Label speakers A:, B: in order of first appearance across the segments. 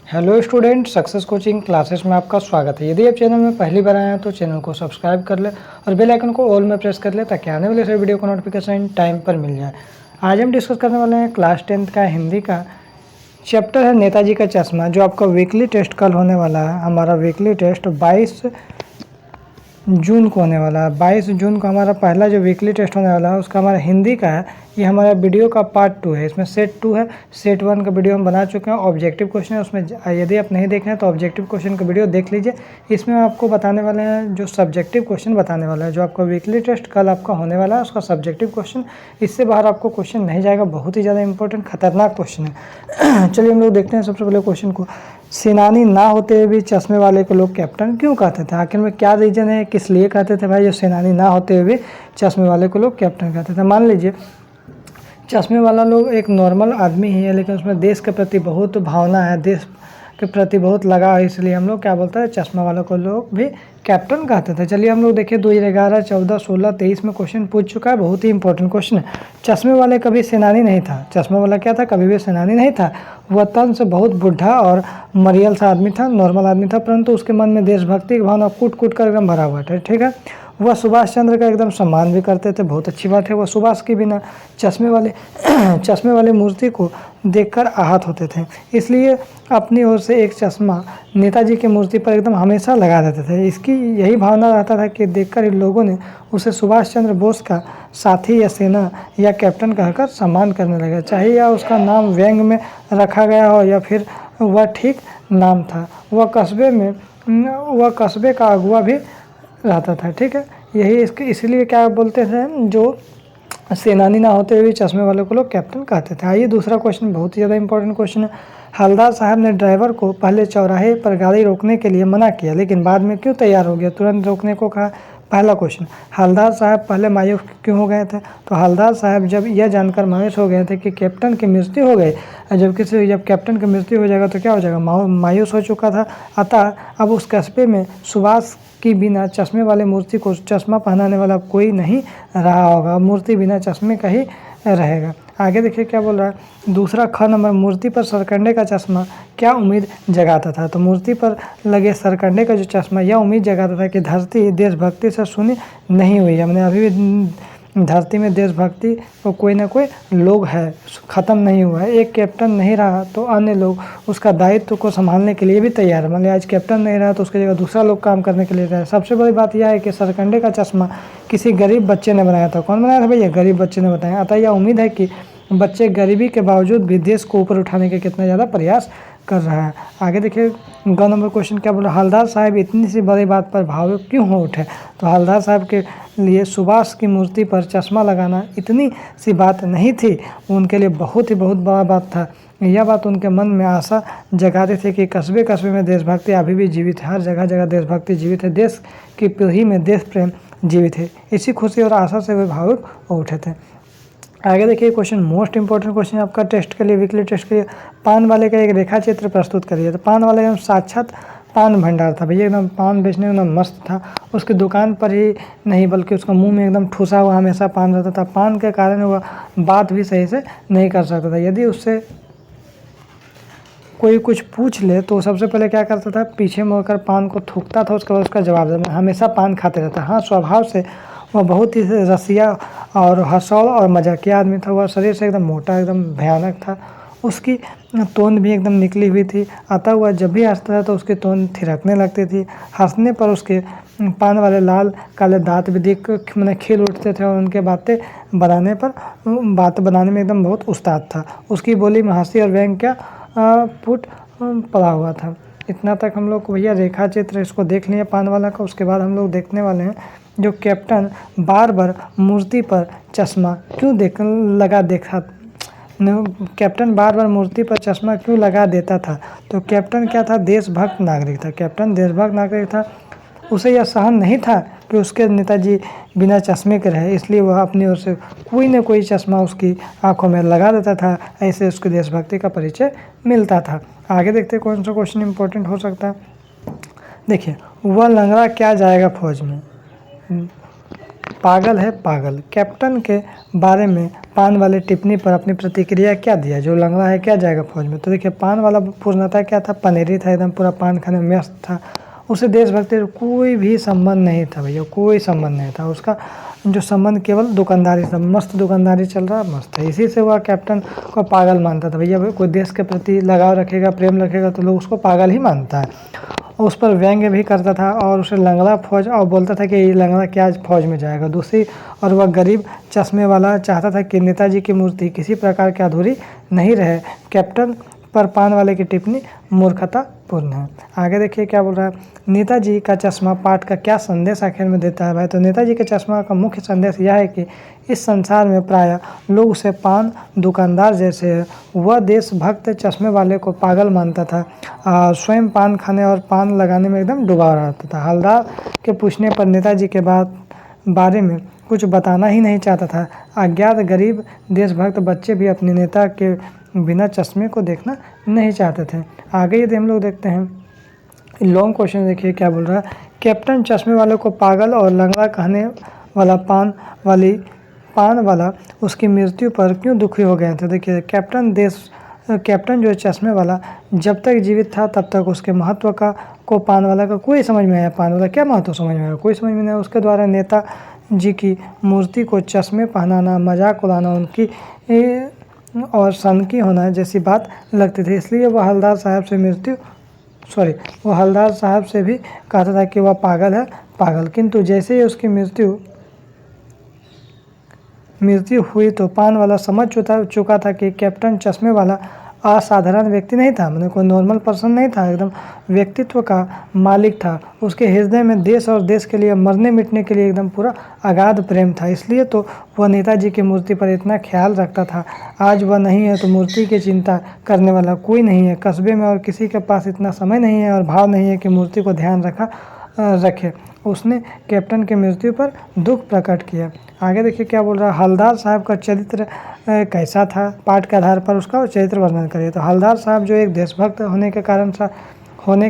A: Hello student, success coaching classes में आपका स्वागत है। यदि आप चैनल में पहली बार आए हैं तो चैनल को सब्सक्राइब कर ले और बेल आइकन को ऑल में प्रेस कर ले ताकि आने वाले सभी वीडियो का नोटिफिकेशन टाइम पर मिल जाए। आज हम डिस्कस करने वाले हैं क्लास 10th का हिंदी का चैप्टर है नेताजी का चश्मा, जो आपका वीकली टेस्ट कल होने वाला है। हमारा वीकली टेस्ट 22 जून को होने वाला है। 22 जून को हमारा पहला जो वीकली टेस्ट होने वाला है उसका हमारा हिंदी का है। ये हमारा वीडियो का पार्ट 2 है। इसमें सेट 2 है, सेट 1 का वीडियो हम बना चुके हैं। ऑब्जेक्टिव क्वेश्चन है उसमें, यदि आप नहीं देखें तो ऑब्जेक्टिव क्वेश्चन का वीडियो देख लीजिए। इसमें आपको बताने वाले हैं जो सब्जेक्टिव क्वेश्चन बताने वाला है, जो आपका वीकली टेस्ट कल आपका होने वाला है उसका सब्जेक्टिव क्वेश्चन। इससे बाहर आपको क्वेश्चन नहीं जाएगा, बहुत ही ज़्यादा इंपॉर्टेंट खतरनाक क्वेश्चन है। चलिए हम लोग देखते हैं सबसे पहले क्वेश्चन को। सेनानी ना होते हुए भी चश्मे वाले को लोग कैप्टन क्यों कहते थे? आखिर में क्या रीज़न है, किस लिए कहते थे भाई जो सेनानी ना होते हुए भी चश्मे वाले को लोग कैप्टन कहते थे? मान लीजिए चश्मे वाला लोग एक नॉर्मल आदमी ही है, लेकिन उसमें देश के प्रति बहुत भावना है, देश के प्रति बहुत लगाव है, इसलिए हम लोग क्या बोलते हैं, चश्मा वालों को लोग भी कैप्टन कहते थे। चलिए हम लोग देखिए 2011, 14, 16, 23 में क्वेश्चन पूछ चुका है, बहुत ही इंपॉर्टेंट क्वेश्चन है। चश्मे वाले कभी सेनानी नहीं था। चश्मे वाला क्या था? कभी भी सेनानी नहीं था। वह तन से बहुत बुढ़ा और मरियल सा आदमी था, नॉर्मल आदमी था, परंतु उसके मन में देशभक्ति की भावना कूट कूट कर एकदम भरा हुआ था। ठीक है, वह सुभाष चंद्र का एकदम सम्मान भी करते थे, बहुत अच्छी बात है। वह सुभाष के बिना चश्मे वाले मूर्ति को देखकर आहत होते थे, इसलिए अपनी ओर से एक चश्मा नेताजी की मूर्ति पर एकदम हमेशा लगा देते थे। इसकी यही भावना रहता था कि देखकर इन लोगों ने उसे सुभाष चंद्र बोस का साथी या सेना या कैप्टन कहकर सम्मान करने लगे, चाहे या उसका नाम व्यंग में रखा गया हो या फिर वह ठीक नाम था। वह कस्बे का अगुआ भी रहता था। ठीक है, यही इसलिए क्या बोलते थे, जो सेनानी ना होते हुए चश्मे वालों को लोग कैप्टन कहते थे। आइए दूसरा क्वेश्चन, बहुत ही ज़्यादा इंपॉर्टेंट क्वेश्चन है। हवलदार साहब ने ड्राइवर को पहले चौराहे पर गाड़ी रोकने के लिए मना किया, लेकिन बाद में क्यों तैयार हो गया, तुरंत रोकने को कहा? पहला क्वेश्चन, हवलदार साहब पहले मायूस क्यों हो गए थे? तो हवलदार साहब जब यह जानकर मायूस हो गए थे कि कैप्टन की मृत्यु हो गई, जब कैप्टन की मृत्यु हो जाएगा तो क्या हो जाएगा, मायूस हो चुका था। अतः अब उस कस्बे में सुभाष की बिना चश्मे वाले मूर्ति को चश्मा पहनाने वाला कोई नहीं रहा होगा, मूर्ति बिना चश्मे का ही रहेगा। आगे देखिए क्या बोल रहा है। दूसरा ख नंबर, मूर्ति पर सरकंडे का चश्मा क्या उम्मीद जगाता था? तो मूर्ति पर लगे सरकंडे का जो चश्मा यह उम्मीद जगाता था कि धरती देशभक्ति से सुनी नहीं हुई। हमने अभी भी धरती में देशभक्ति को कोई ना कोई लोग है, ख़त्म नहीं हुआ है। एक कैप्टन नहीं रहा तो अन्य लोग उसका दायित्व को संभालने के लिए भी तैयार है। मान लिया आज कैप्टन नहीं रहा तो उसकी जगह दूसरा लोग काम करने के लिए तैयार। सबसे बड़ी बात यह है कि सरकंडे का चश्मा किसी गरीब बच्चे ने बनाया था। कौन बनाया था भैया? गरीब बच्चे ने बताया। अतः यह उम्मीद है कि बच्चे गरीबी के बावजूद भी देश को ऊपर उठाने के कितना ज़्यादा प्रयास कर रहा है। आगे देखिए ग नंबर क्वेश्चन क्या बोला, हवलदार साहब इतनी सी बड़ी बात पर भावुक क्यों हो उठे? तो हवलदार साहब के लिए सुभाष की मूर्ति पर चश्मा लगाना इतनी सी बात नहीं थी, उनके लिए बहुत बड़ा बात था। यह बात उनके मन में आशा जगाती थी कि कस्बे कस्बे में देशभक्ति अभी भी जीवित है, हर जगह जगह देशभक्ति जीवित है, देश की पीढ़ी में देश प्रेम जीवित है। इसी खुशी और आशा से वे भावुक हो उठे थे। आगे देखिए क्वेश्चन, मोस्ट इंपॉर्टेंट क्वेश्चन आपका टेस्ट के लिए, वीकली टेस्ट के लिए। पान वाले का एक रेखा चित्र प्रस्तुत करिए। तो पान वाले एकदम साक्षात पान भंडार था भैया, एकदम पान बेचने में एकदम मस्त था। उसकी दुकान पर ही नहीं बल्कि उसका मुंह में एकदम ठुसा हुआ हमेशा पान रहता था। पान के कारण वह बात भी सही से नहीं कर सकता था। यदि उससे कोई कुछ पूछ ले तो सबसे पहले क्या करता था, पीछे मुड़कर पान को थूकता था, उसके बाद उसका जवाब देता। हमेशा पान खाते रहता। हाँ, स्वभाव से वह बहुत ही रसिया और हंसौल और मजाकिया आदमी था। वह शरीर से एकदम मोटा, एकदम भयानक था। उसकी तोंद भी एकदम निकली हुई थी, अतः वह जब भी हंसता था तो उसकी तोंद थिरकने लगती थी। हंसने पर उसके पान वाले लाल काले दांत भी देख मैंने खिल उठते थे और उनके बात बनाने में एकदम बहुत उस्ताद था। उसकी बोली में हंसी और व्यंग क्या फूट पड़ा हुआ था। इतना तक हम लोग भैया रेखा चित्र इसको देख लिए पान वाला का। उसके बाद हम लोग देखने वाले हैं जो कैप्टन बार बार मूर्ति पर चश्मा क्यों कैप्टन बार बार मूर्ति पर चश्मा क्यों लगा देता था? तो कैप्टन क्या था? देशभक्त नागरिक था। कैप्टन देशभक्त नागरिक था। उसे यह सहन नहीं था कि उसके नेताजी बिना चश्मे के रहे, इसलिए वह अपनी ओर से कोई न कोई चश्मा उसकी आंखों में लगा देता था। ऐसे उसके देशभक्ति का परिचय मिलता था। आगे देखते कौन सा क्वेश्चन इंपॉर्टेंट हो सकता है। देखिए, वह लंगड़ा क्या जाएगा फौज में? पागल है पागल। कैप्टन के बारे में पान वाले टिप्पणी पर अपनी प्रतिक्रिया क्या दिया? जो लंगड़ा है क्या जाएगा फौज में? तो देखिए, पान वाला पूर्णतः क्या था, पनेरी था, एकदम पूरा पान खाने में व्यस्त था। उसे देशभक्ति से कोई भी संबंध नहीं था भैया, कोई संबंध नहीं था। उसका जो संबंध केवल दुकानदारी था, मस्त दुकानदारी चल रहा, मस्त है। इसी से वह कैप्टन को पागल मानता था। भैया कोई देश के प्रति लगाव रखेगा, प्रेम रखेगा तो लोग उसको पागल ही मानता है। उस पर व्यंग्य भी करता था और उसे लंगड़ा फौज, और बोलता था कि ये लंगड़ा क्या फौज में जाएगा। दूसरी और वह गरीब चश्मे वाला चाहता था कि नेताजी की मूर्ति किसी प्रकार की अधूरी नहीं रहे। कैप्टन पर पान वाले की टिप्पणी मूर्खतापूर्ण है। आगे देखिए क्या बोल रहा है, नेताजी का चश्मा पाठ का क्या संदेश आखिर में देता है भाई? तो नेताजी के चश्मा का मुख्य संदेश यह है कि इस संसार में प्रायः लोग उसे पान दुकानदार जैसे है। वह देशभक्त चश्मे वाले को पागल मानता था, स्वयं पान खाने और पान लगाने में एकदम डूबा रहता था। हवलदार के पूछने पर नेताजी के बारे में कुछ बताना ही नहीं चाहता था। अज्ञात गरीब देशभक्त बच्चे भी अपने नेता के बिना चश्मे को देखना नहीं चाहते थे। आगे यदि हम लोग देखते हैं लॉन्ग क्वेश्चन, देखिए क्या बोल रहा है, कैप्टन चश्मे वाले को पागल और लंगड़ा कहने वाला पान वाला उसकी मृत्यु पर क्यों दुखी हो गए थे? देखिए, कैप्टन जो चश्मे वाला जब तक जीवित था तब तक उसके महत्व को पान वाला का कोई समझ में आया। पान वाला क्या महत्व समझ में आया? कोई समझ में नहीं आया। उसके द्वारा नेता जी की मूर्ति को चश्मे पहनाना, मजाक उड़ाना, उनकी और सनकी होना जैसी बात लगती थी। इसलिए वह हवलदार साहब से भी कहता था कि वह पागल है पागल। किंतु जैसे ही उसकी मृत्यु हुई तो पान वाला समझ चुका था कि कैप्टन चश्मे वाला असाधारण व्यक्ति नहीं था, मतलब कोई नॉर्मल पर्सन नहीं था, एकदम व्यक्तित्व का मालिक था। उसके हृदय में देश और देश के लिए मरने मिटने के लिए एकदम पूरा अगाध प्रेम था। इसलिए तो वह नेताजी की मूर्ति पर इतना ख्याल रखता था। आज वह नहीं है तो मूर्ति की चिंता करने वाला कोई नहीं है कस्बे में, और किसी के पास इतना समय नहीं है और भाव नहीं है कि मूर्ति को ध्यान रखे। उसने कैप्टन की मृत्यु पर दुख प्रकट किया। आगे देखिए क्या बोल रहा है, हवलदार साहब का चरित्र कैसा था? पाठ के आधार पर उसका चरित्र वर्णन करिए। तो हवलदार साहब जो एक देशभक्त होने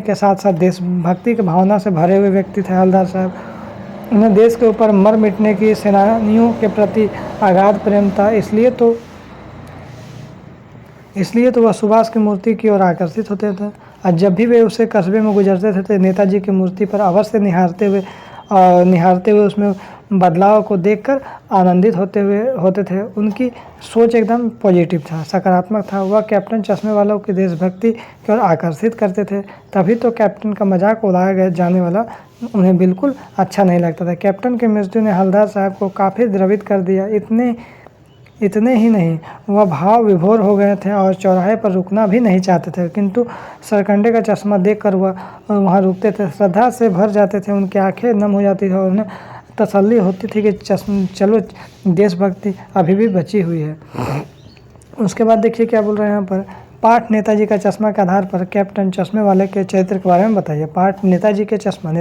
A: के साथ साथ देशभक्ति की भावना से भरे हुए व्यक्ति थे। हवलदार साहब, उन्हें देश के ऊपर मर मिटने की सेनानियों के प्रति अगाध प्रेम था। इसलिए तो वह सुभाष की मूर्ति की ओर आकर्षित होते थे, और जब भी वे उसे कस्बे में गुजरते थे तो नेताजी की मूर्ति पर अवश्य निहारते हुए उसमें बदलाव को देखकर आनंदित होते थे। उनकी सोच एकदम पॉजिटिव था, सकारात्मक था। वह कैप्टन चश्मे वालों की देशभक्ति की ओर आकर्षित करते थे। तभी तो कैप्टन का मजाक उड़ाया जाने वाला उन्हें बिल्कुल अच्छा नहीं लगता था। कैप्टन की मृत्यु ने हवलदार साहब को काफ़ी द्रवित कर दिया। इतने ही नहीं, वह भाव विभोर हो गए थे और चौराहे पर रुकना भी नहीं चाहते थे। किंतु सरकंडे का चश्मा देखकर वह वहाँ रुकते थे, श्रद्धा से भर जाते थे, उनकी आंखें नम हो जाती थी और उन्हें तसल्ली होती थी कि चलो देशभक्ति अभी भी बची हुई है। उसके बाद देखिए क्या बोल रहे हैं यहाँ पर, पाठ नेताजी का चश्मा के आधार पर कैप्टन चश्मे वाले के चरित्र के बारे में बताइए। पाठ नेताजी के चश्मा के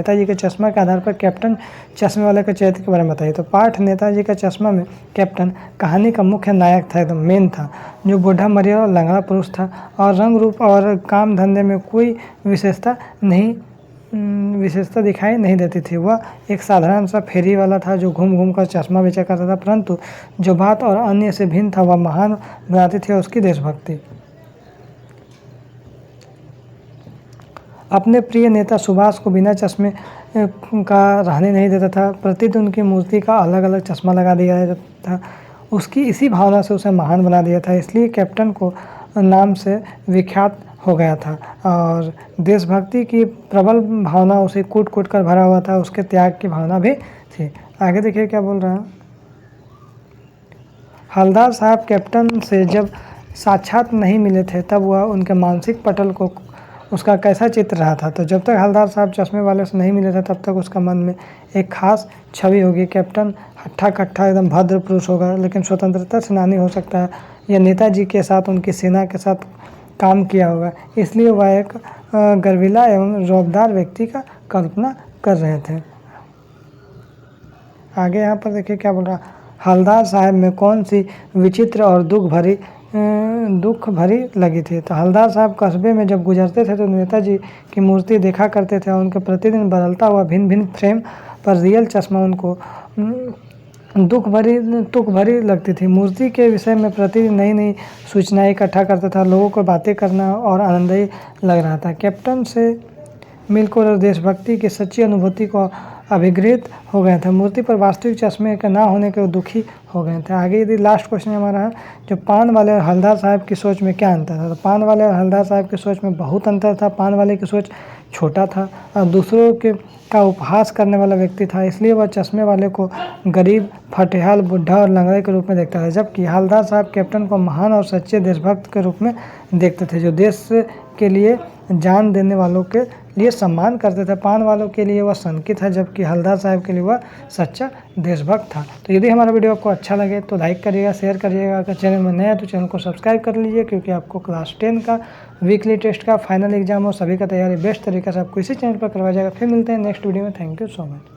A: आधार पर कैप्टन चश्मे वाले के चरित्र के बारे में बताइए। तो पाठ नेताजी का चश्मा में कैप्टन कहानी का मुख्य नायक था, एकदम मेन था, जो बूढ़ा मरिया और लंगड़ा पुरुष था और रंग रूप और काम धंधे में कोई विशेषता दिखाई नहीं देती थी। वह एक साधारण सा फेरी वाला था जो घूम घूम कर चश्मा बेचा करता था, परंतु जो बात और अन्य से भिन्न था वह महान बनाती थी उसकी देशभक्ति। अपने प्रिय नेता सुभाष को बिना चश्मे का रहने नहीं देता था। प्रतिदिन उनकी मूर्ति का अलग अलग चश्मा लगा दिया था। उसकी इसी भावना से उसे महान बना दिया था, इसलिए कैप्टन को नाम से विख्यात हो गया था। और देशभक्ति की प्रबल भावना उसे कूट कूट कर भरा हुआ था, उसके त्याग की भावना भी थी। आगे देखिए क्या बोल रहा है, हवलदार साहब कैप्टन से जब साक्षात नहीं मिले थे तब वह उनके मानसिक पटल को उसका कैसा चित्र रहा था। तो जब तक हवलदार साहब चश्मे वाले से नहीं मिले थे तब तक उसका मन में एक खास छवि होगी। कैप्टन हट्ठा कट्ठा एकदम भद्र पुरुष होगा, लेकिन स्वतंत्रता सेनानी हो सकता है, या नेताजी के साथ उनकी सेना के साथ काम किया होगा, इसलिए वह एक गर्विला एवं रौबदार व्यक्ति का कल्पना कर रहे थे। आगे यहाँ पर देखिए क्या बोल रहा, हवलदार साहब में कौन सी विचित्र और दुख भरी लगी थी। तो हवलदार साहब कस्बे में जब गुजरते थे तो नेताजी की मूर्ति देखा करते थे और उनके प्रतिदिन बदलता हुआ भिन्न भिन्न फ्रेम पर रियल चश्मा उनको तुक भरी लगती थी। मूर्ति के विषय में प्रतिदिन नई नई सूचनाएं इकट्ठा करता था। लोगों को बातें करना और आनंददायी लग रहा था। कैप्टन से मिलकर और देशभक्ति की सच्ची अनुभूति को अभिभूत हो गए थे। मूर्ति पर वास्तविक चश्मे के ना होने के वो दुखी हो गए थे। आगे यदि लास्ट क्वेश्चन हमारा है, जो पान वाले और हवलदार साहब की सोच में क्या अंतर था। तो पान वाले और हवलदार साहब की सोच में बहुत अंतर था। पान वाले की सोच छोटा था और दूसरों के का उपहास करने वाला व्यक्ति था, इसलिए वह चश्मे वाले को गरीब, फटेहाल, बुढ़ा और लंगड़े के रूप में देखता था, जबकि हवलदार साहब कैप्टन को महान और सच्चे देशभक्त के रूप में देखते थे, जो देश के लिए जान देने वालों के लिए सम्मान करते थे। पान वालों के लिए वह सनकी था, जबकि हवलदार साहब के लिए वह सच्चा देशभक्त था। तो यदि हमारा वीडियो आपको अच्छा लगे तो लाइक करिएगा, शेयर करिएगा। अगर चैनल में नया है तो चैनल को सब्सक्राइब कर लीजिए, क्योंकि आपको क्लास 10 का वीकली टेस्ट का फाइनल एग्जाम और सभी का तैयारी बेस्ट तरीके से आपको इसी चैनल पर करवाया जाएगा। फिर मिलते हैं नेक्स्ट वीडियो में। Thank you so much.